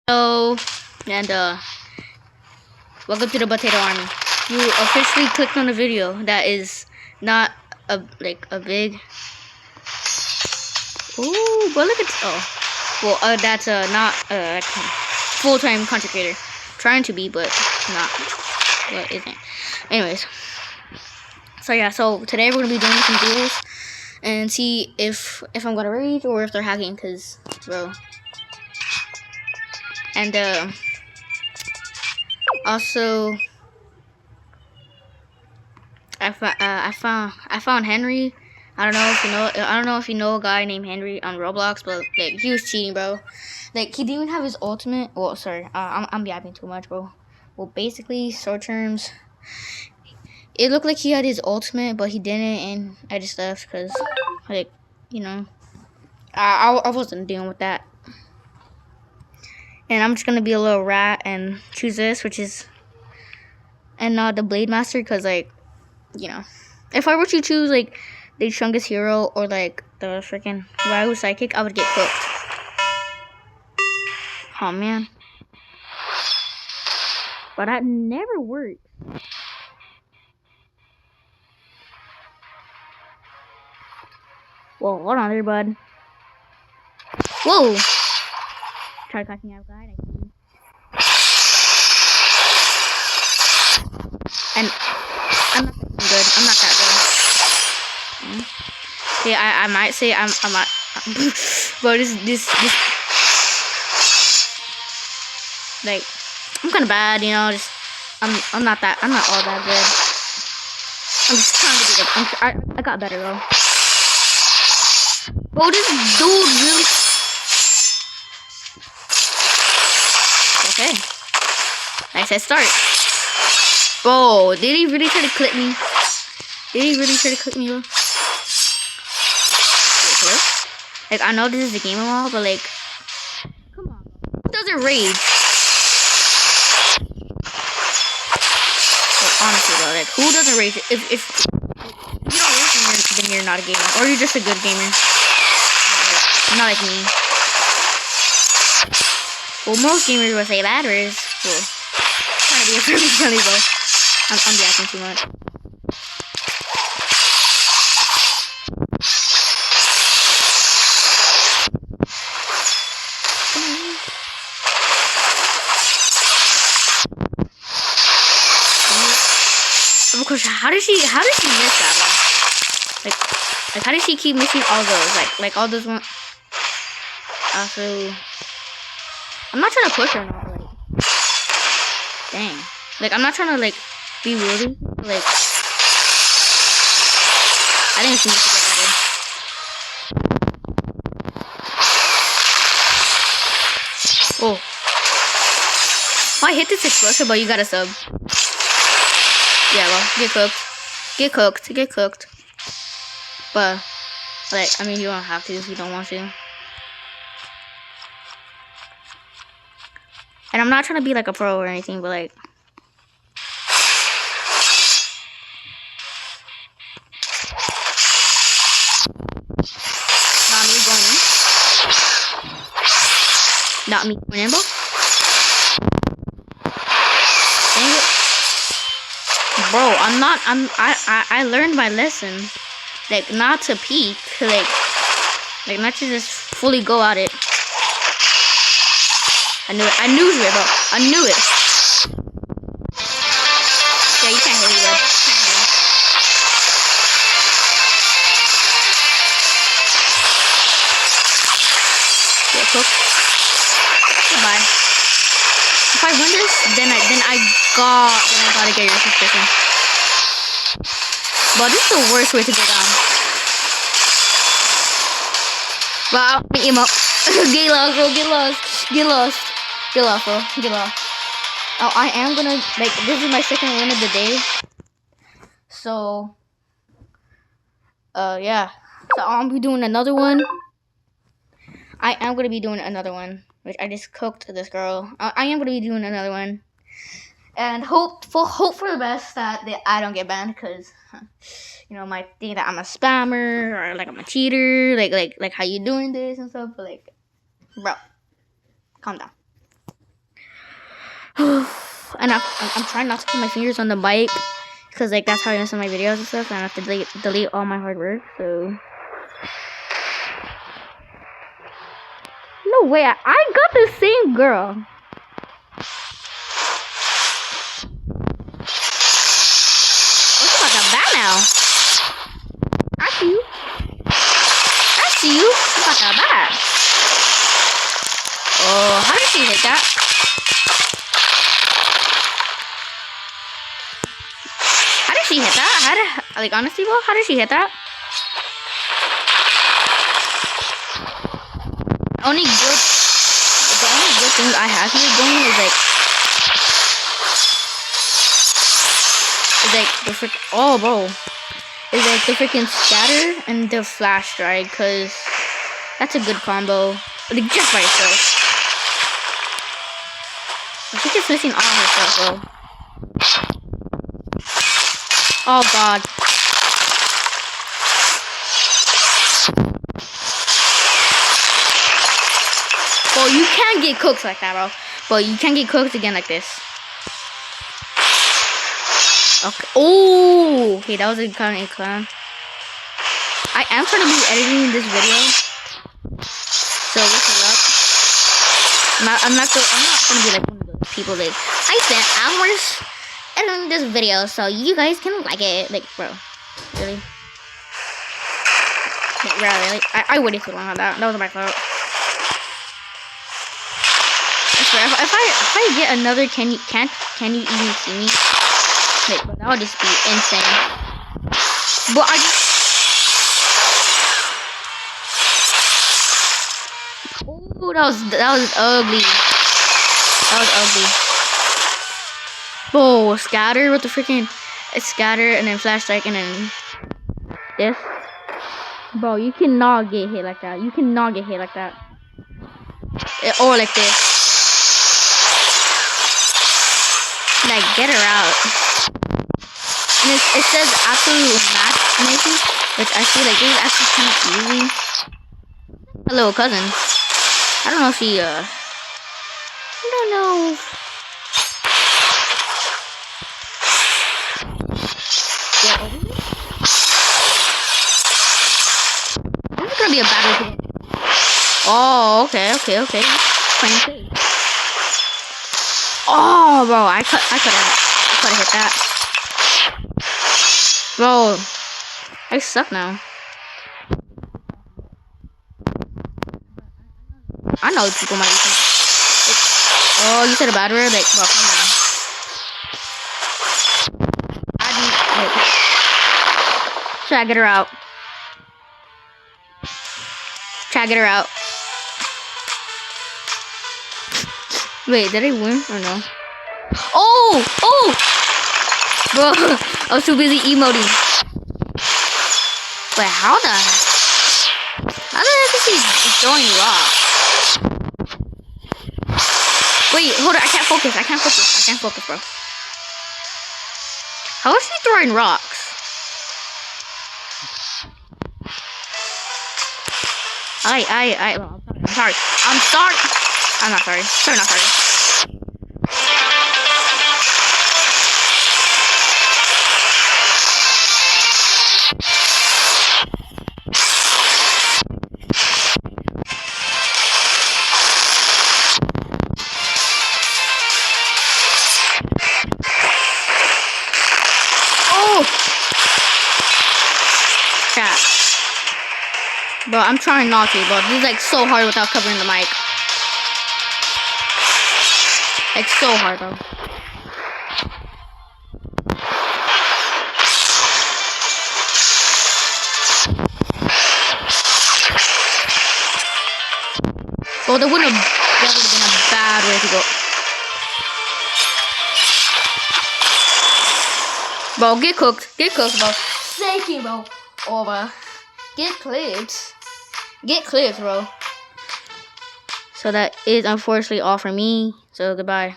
Hello, and welcome to the Potato Army. You officially clicked on a video that is not a big. Ooh, but look at that's not full-time content creator. Trying to be, but not. But isn't. Anyways, so today we're gonna be doing some duels and see if I'm gonna rage or if they're hacking, cause bro. And also. I found Henry. I don't know if you know a guy named Henry on Roblox, but like he was cheating, bro. Like he didn't even have his ultimate. Well, sorry, I'm yapping too much, bro. Well, basically, short terms. It looked like he had his ultimate, but he didn't, and I just left because, like, you know, I wasn't dealing with that. And I'm just gonna be a little rat and choose this, which is, and not the Blade Master, because like, you know, if I were to choose like the Chungus hero or like the freaking Rahu psychic, I would get cooked. Oh man, but that never worked. Whoa, hold on there, bud. Whoa! Try catching out, guy. And I'm not that good. I'm not that good. Yeah, I might say I'm not. But this like I'm kind of bad, you know. Just I'm not all that good. I'm just trying to be like I got better though. Oh, this dude really. Okay. Nice head start. Bro, did he really try to clip me? Bro? Like, I know this is a game and all, but like, come on, who doesn't rage? Like, honestly though, like, who doesn't rage? If you don't rage, then you're not a gamer, or you're just a good gamer. Not like me. Well, most gamers would say that, whereas, well, trying to be a friendly bro. I'm yapping too much. Of course, how does she miss that one? Like how does she keep missing all those? Like all those one. Also, I'm not trying to push her, not like. Dang. Like I'm not trying to like be rude. Like I think she needs to get better. Oh. I hit this explosive, but you got a sub. Yeah, well, get cooked. But like, I mean, you don't have to if you don't want to. And I'm not trying to be like a pro or anything, but like. Not me going in, bro. Dang it. Bro, I learned my lesson. Like, not to peek. Like not to just fully go at it. I knew it, bro. I knew it. Yeah, you can't hit me, bro. Get cooked. Goodbye. If I win this, then I gotta get your suspicion. But this is the worst way to go down. But I'll beat him up. Get lost, bro. Get lost, bro. Get lost. Oh, I am gonna like this is my second win of the day. So yeah. So I'll be doing another one. I am gonna be doing another one. Which I just cooked this girl. I am gonna be doing another one, and hope for the best that I don't get banned, because you know might think that I'm a spammer or like I'm a cheater, like how you doing this and stuff. But like, bro, calm down. And I'm trying not to put my fingers on the mic because like that's how I mess up my videos and stuff. And I have to delete all my hard work. So no way, I got the same girl. What's about that bad now? I see you. I see you. What's about that bad? Oh, how did she hit that? How did she hit that? How did, like, honestly, bro, how did she hit that? The only good things I have here going is like the frick. Oh, bro, is like the freaking scatter and the flash strike, cause that's a good combo. Like just by itself. She's just missing all her stuff, bro. Oh god. Bro, you can't get cooked like that, bro. Bro, you can't get cooked again like this. Okay. Oh, okay, that was a kind of clown. I am trying to be editing this video, so wish me luck. I'm not gonna be like one of those people that I spent hours editing this video so you guys can like it. Like, bro, really? Like, really? I waited too long on that. That was my fault. I swear, if I get another can you even see me? Wait, bro, that would just be insane. But I just. Ooh, that was ugly. That was ugly. Oh, scatter with the freaking scatter and then flash strike and then this. Bro, you cannot get hit like that. You cannot get hit like that. Or like this. Like, get her out. And it says absolute matchmaking, which I feel like is actually kind of easy. Hello, cousin. I don't know if she, I don't know. Yeah, this is gonna be a battle. Oh, okay. Playing safe. Oh, bro, I could have hit that. Bro, I suck now. I know people might be thinking, oh, you said a bad word? Like, well, come on. Should I get her out? Wait, did I win or no? Oh! Bro, I was too busy emoting. Wait, how the heck is he throwing rocks? Wait, hold on, I can't focus, bro. How is he throwing rocks? I'm sorry. I'm not sorry. Sorry, not sorry. Bro, I'm trying not to, but this is like so hard without covering the mic. It's so hard, bro. Well, that would have been a bad way to go. Bro, get cooked, bro. Thank you, bro. Over. Get clipped, bro. So that is unfortunately all for me. So goodbye.